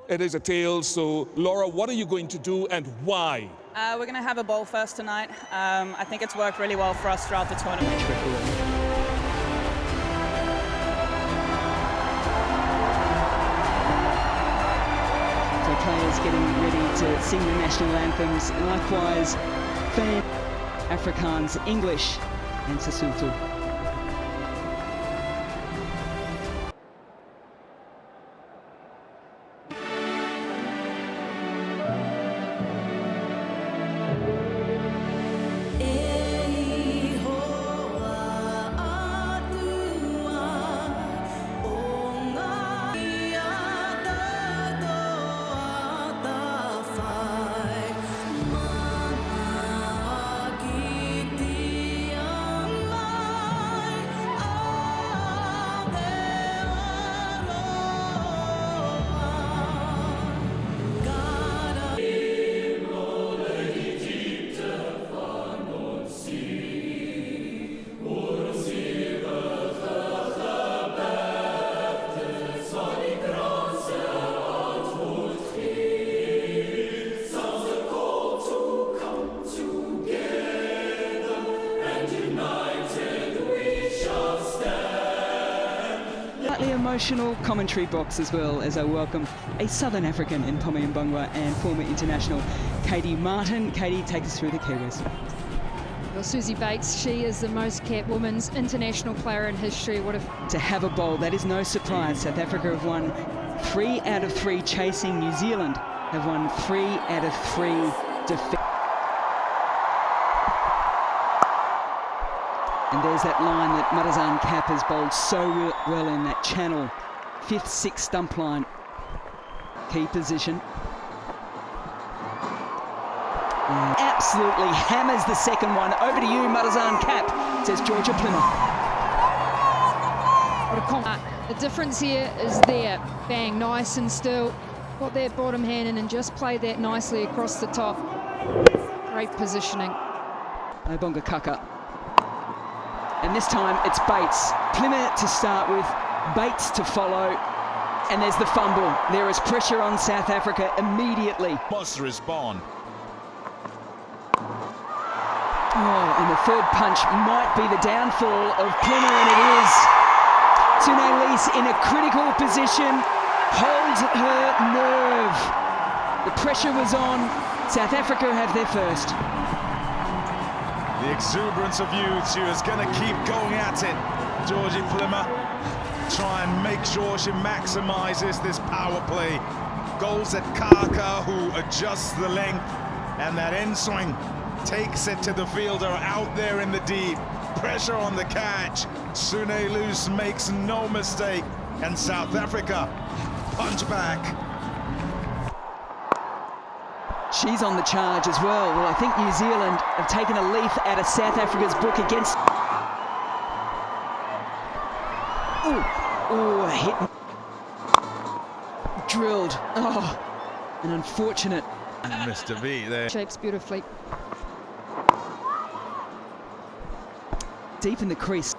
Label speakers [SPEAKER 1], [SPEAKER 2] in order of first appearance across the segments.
[SPEAKER 1] It is a tail, so Laura, what are you going to do and why?
[SPEAKER 2] We're going to have a bowl first tonight. I think it's worked really well for us throughout the tournament.
[SPEAKER 3] So players getting ready to sing the national anthems. Likewise, fan Afrikaans, English and Sesotho. Emotional commentary box as well, as I welcome a Southern African in Pomi Mbangwa and former international Katie Martin. Katie, take us through the Kiwis.
[SPEAKER 4] Well, Susie Bates, she is the most capped women's international player in history.
[SPEAKER 3] To have a bowl, that is no surprise. South Africa have won 3 out of 3 chasing. New Zealand have won 3 out of 3 defeats. And there's that line that Marazan Cap has bowled so well in, that channel. 5th, 6th stump line. Key position. And absolutely hammers the second one. Over to you, Marazan Cap, says Georgia Plymouth.
[SPEAKER 4] The difference here is there. Bang, nice and still. Got that bottom hand in and just played that nicely across the top. Great positioning.
[SPEAKER 3] Obonga Kaka. And this time it's Bates. Plymouth to start with, Bates to follow, and there's the fumble. There is pressure on South Africa immediately.
[SPEAKER 5] Must respond.
[SPEAKER 3] Oh, and the third punch might be the downfall of Plymouth, and it is. Sune Lees in a critical position, holds her nerve. The pressure was on. South Africa have their first.
[SPEAKER 5] The exuberance of youth, she was going to keep going at it. Georgie Plymouth try and make sure she maximises this power play. Goals at Kaka, who adjusts the length, and that end swing takes it to the fielder out there in the deep. Pressure on the catch. Sune Lees makes no mistake, and South Africa punch back.
[SPEAKER 3] She's on the charge as well. Well, I think New Zealand have taken a leaf out of South Africa's book against... Oh, hit. Drilled. Oh, an unfortunate...
[SPEAKER 5] Mr. V there.
[SPEAKER 4] Shapes beautifully.
[SPEAKER 3] Deep in the crease.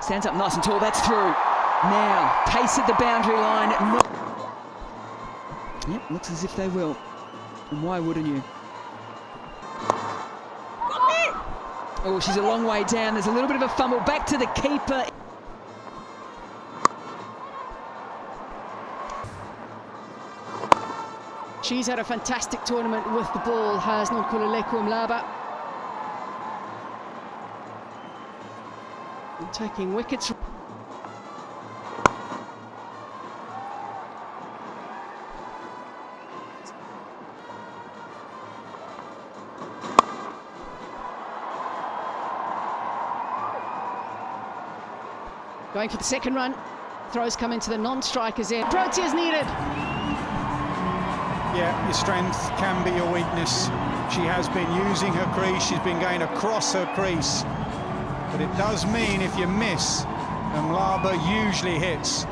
[SPEAKER 3] Stands up nice and tall, that's through. Now, pace at the boundary line. Yep, looks as if they will. And why wouldn't you? Oh, she's a long way down. There's a little bit of a fumble. Back to the keeper.
[SPEAKER 6] She's had a fantastic tournament with the ball, has Nonkululeko Mlaba. Taking wickets. Going for the second run. Throws come into the non-strikers in. Proteas needed.
[SPEAKER 7] Yeah, your strength can be your weakness. She has been using her crease. She's been going across her crease. But it does mean if you miss, Mlaba usually hits.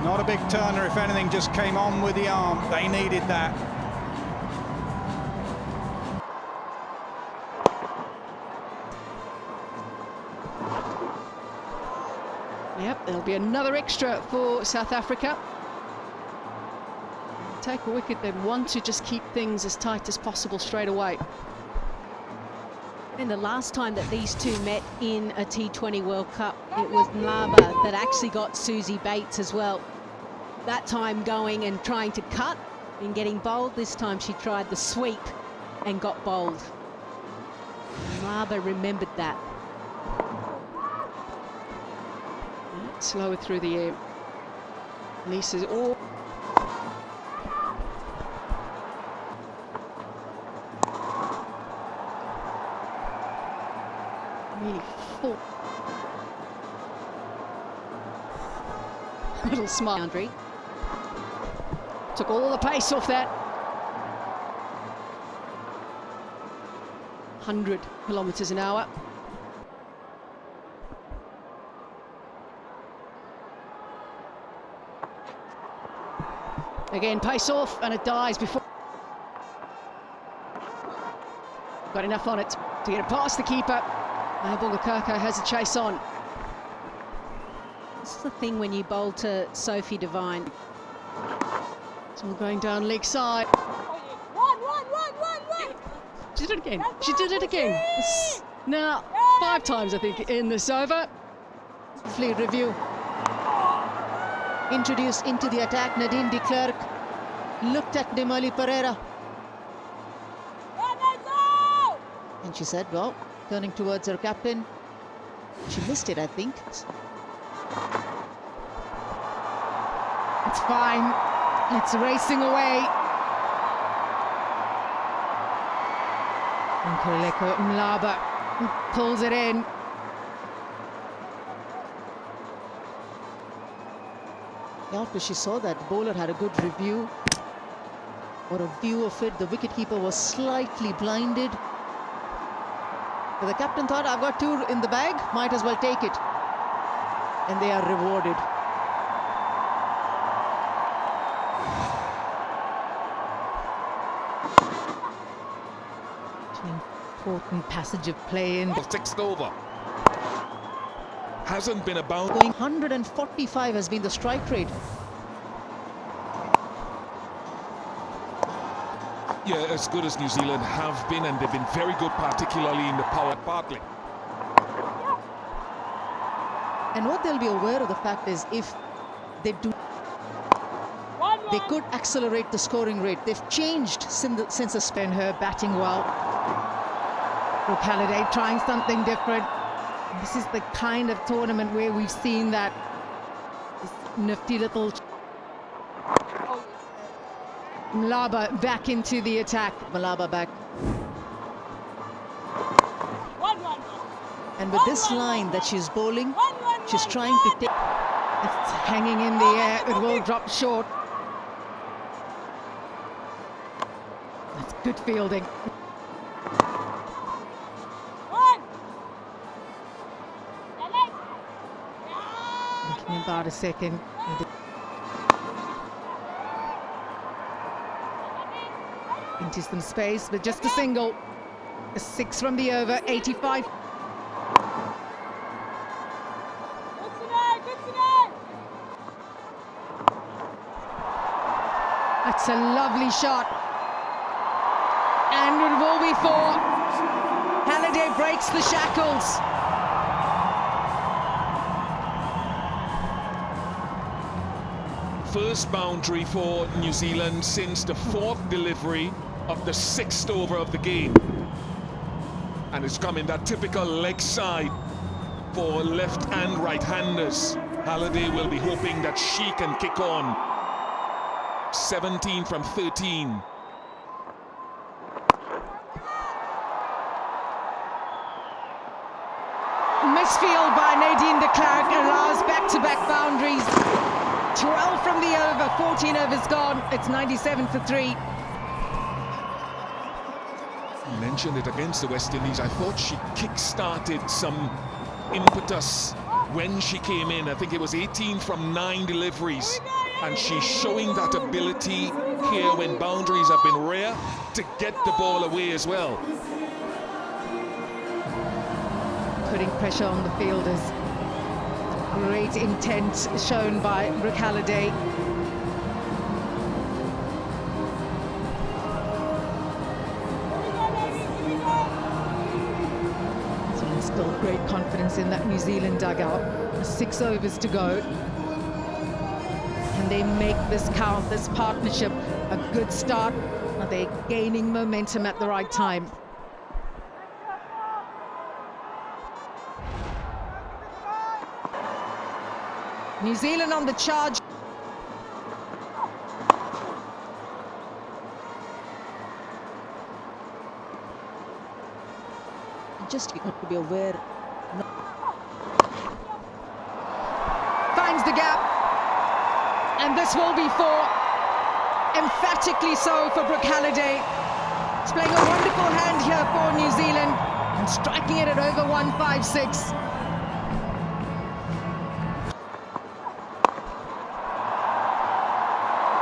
[SPEAKER 7] Not a big turner, if anything, just came on with the arm. They needed that.
[SPEAKER 6] Yep, there'll be another extra for South Africa. Take a wicket, they'd want to just keep things as tight as possible straight away.
[SPEAKER 8] And the last time that these two met in a T20 World Cup, it was Mlaba that actually got Susie Bates as well. That time going and trying to cut and getting bowled. This time she tried the sweep and got bowled. Mlaba remembered that.
[SPEAKER 6] Slower through the air. Lisa's all. Really full. Little smile. Boundary. Took all the pace off that. 100 kilometres an hour. Again, pace off, and it dies before. Got enough on it to get it past the keeper. Abel Lukaku has a chase on.
[SPEAKER 8] This is the thing when you bowl to Sophie Devine.
[SPEAKER 6] It's all going down leg side. She did it again. She did it again. Now, 5 times, I think, in this over.
[SPEAKER 9] Fleet review. Introduced into the attack, Nadine de Klerk looked at Demali Pereira. And she said, well, turning towards her captain, she missed it, I think.
[SPEAKER 6] It's fine. It's racing away. And Nkululeko Mlaba pulls it in.
[SPEAKER 9] After she saw that, the bowler had a good review or a view of it. The wicketkeeper was slightly blinded. But the captain thought, I've got 2 in the bag, might as well take it. And they are rewarded.
[SPEAKER 8] An important passage of play in.
[SPEAKER 1] 6th over. Hasn't been about.
[SPEAKER 9] Going 145 has been the strike rate.
[SPEAKER 1] Yeah, as good as New Zealand have been, and they've been very good, particularly in the power partly.
[SPEAKER 9] And what they'll be aware of the fact is, if they do, they could accelerate the scoring rate. They've changed since the
[SPEAKER 6] Spin her batting well. Brooke Halliday trying something different. This is the kind of tournament where we've seen that nifty little. Mlaba back into the attack.
[SPEAKER 9] Mlaba back. And with this line that she's bowling, she's trying to take.
[SPEAKER 6] It's hanging in the air. It will drop short. That's good fielding. Thinking about a second. Into some space, but just a single. A 6 from the over, 85. That's a lovely shot. And it will be 4. Halliday breaks the shackles.
[SPEAKER 1] First boundary for New Zealand since the 4th delivery of the 6th over of the game. And it's come in that typical leg side for left and right-handers. Halliday will be hoping that she can kick on. 17 from 13.
[SPEAKER 6] Misfield by Nadine de Klerk allows back-to-back boundaries. 12 from the over, 14 overs gone. It's 97 for 3.
[SPEAKER 1] You mentioned it against the West Indies. I thought she kick-started some impetus when she came in. I think it was 18 from 9 deliveries. And she's showing that ability here when boundaries have been rare to get the ball away as well.
[SPEAKER 6] Putting pressure on the fielders. Great intent shown by Brooke Halliday. So still great confidence in that New Zealand dugout. 6 overs to go. Can they make this count, this partnership, a good start? Are they gaining momentum at the right time? New Zealand on the charge.
[SPEAKER 9] Just got to be aware.
[SPEAKER 6] Finds the gap. And this will be four. Emphatically so for Brooke Halliday. She's playing a wonderful hand here for New Zealand and striking it at over 156.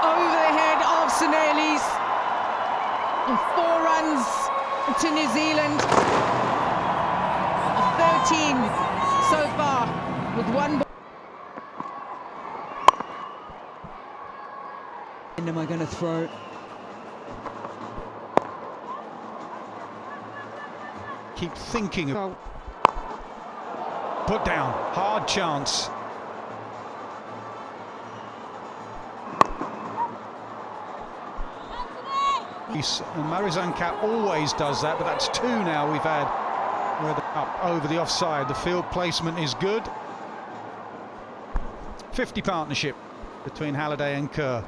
[SPEAKER 6] Over the head of Sunelis. And 4 runs to New Zealand. 13 so far with 1 ball.
[SPEAKER 3] And am I going to throw?
[SPEAKER 7] Keep thinking of... Put down, hard chance. And Marizan Cap always does that, but that's 2 now we've had. Where up over the offside, the field placement is good. 50 partnership between Halliday and Kerr.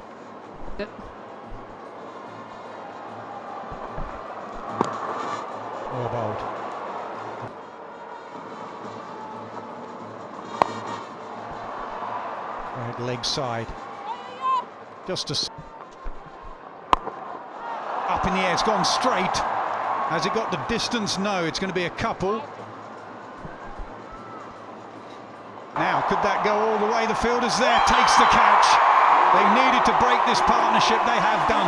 [SPEAKER 7] Oh, bold. Right leg side. Just a... Up in the air, it's gone straight. Has it got the distance? No, it's going to be a couple. Now, could that go all the way? The fielder's there, takes the catch. They needed to break this partnership, they have done.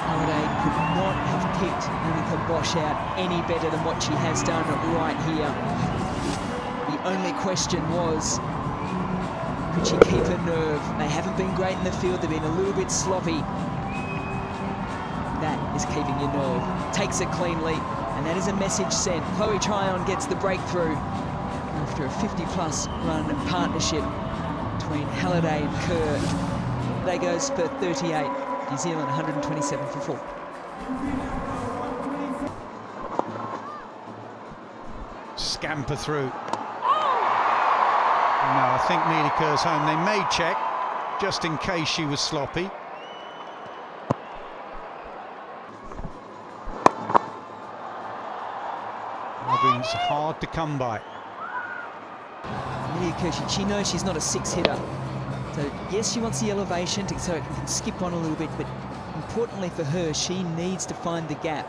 [SPEAKER 3] Halliday could not have picked Monica Bosch out any better than what she has done right here. The only question was, could she keep her nerve? They haven't been great in the field, they've been a little bit sloppy. That is keeping your nerve. Takes it cleanly, and that is a message sent. Chloe Tryon gets the breakthrough after a 50-plus run partnership between Halliday and Kerr. They goes for 38, New Zealand 127 for 4.
[SPEAKER 7] Scamper through. No, I think Neely Kerr's home. They may check, just in case she was sloppy. It's hard to come by.
[SPEAKER 3] Neely Kerr, she knows she's not a 6-hitter. So, yes, she wants the elevation so it can skip on a little bit, but importantly for her, she needs to find the gap.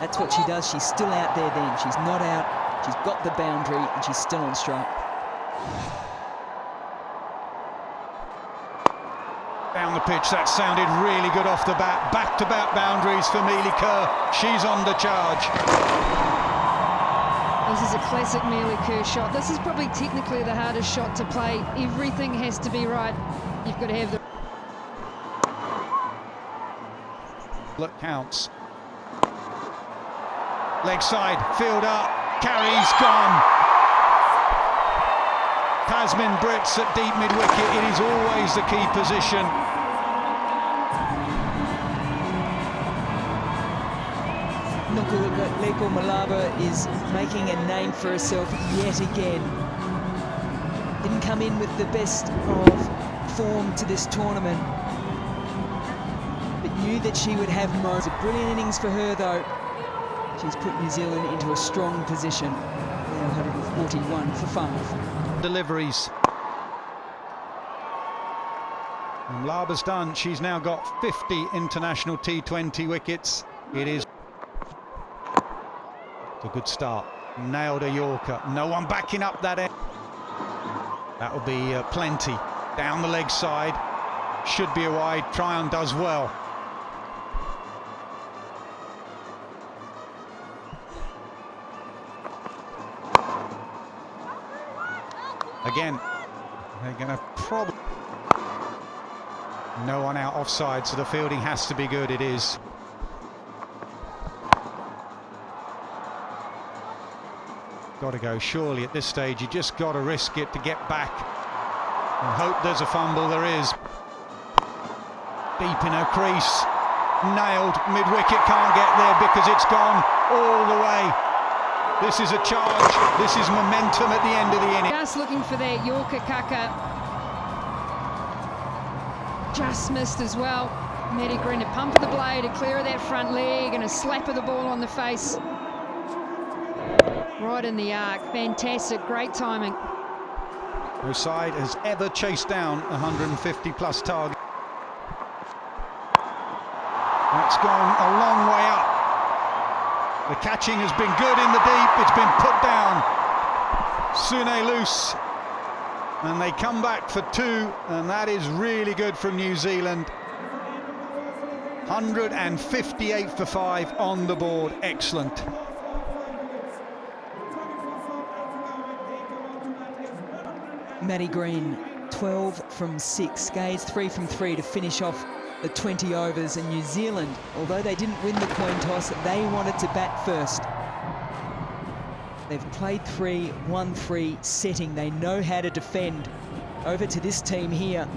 [SPEAKER 3] That's what she does. She's still out there then. She's not out. She's got the boundary, and she's still on strike.
[SPEAKER 7] Down the pitch, that sounded really good off the bat. Back-to-back boundaries for Neely Kerr. She's on the charge.
[SPEAKER 4] This is a classic Neely Kerr shot. This is probably technically the hardest shot to play. Everything has to be right. You've got to have the...
[SPEAKER 7] Look, counts. Leg side, field up, carries, gone. Tasmin Brits at deep mid-wicket. It is always the key position.
[SPEAKER 3] Leko Malaba is making a name for herself yet again. Didn't come in with the best of form to this tournament, but knew that she would have more. It's a brilliant innings for her, though. She's put New Zealand into a strong position. Now 141 for 5.
[SPEAKER 7] Deliveries. And Laba's done. She's now got 50 international T20 wickets. It is a good start. Nailed a Yorker. No one backing up that end. That will be plenty. Down the leg side. Should be a wide. Tryon does well. Again, they're going to probably... No one out offside, so the fielding has to be good. It is. Got to go, surely, at this stage. You just got to risk it to get back and hope there's a fumble. There is. Deep in her crease. Nailed. Mid-wicket, can't get there because it's gone all the way. This is a charge. This is momentum at the end of the inning.
[SPEAKER 4] Just looking for that Yorker Kaka. Just missed as well. Maddie Green, a pump of the blade, a clear of that front leg, and a slap of the ball on the face. Right in the arc. Fantastic, great timing.
[SPEAKER 7] No side has ever chased down 150 plus target. That's gone a long way up. The catching has been good in the deep. It's been put down. Sune loose. And they come back for 2, and that is really good from New Zealand. 158 for 5 on the board. Excellent.
[SPEAKER 3] Maddie Green, 12 from 6, Gaze 3 from 3 to finish off the 20 overs. And New Zealand, although they didn't win the coin toss, they wanted to bat first. They've played 3, won 3, setting. They know how to defend. Over to this team here.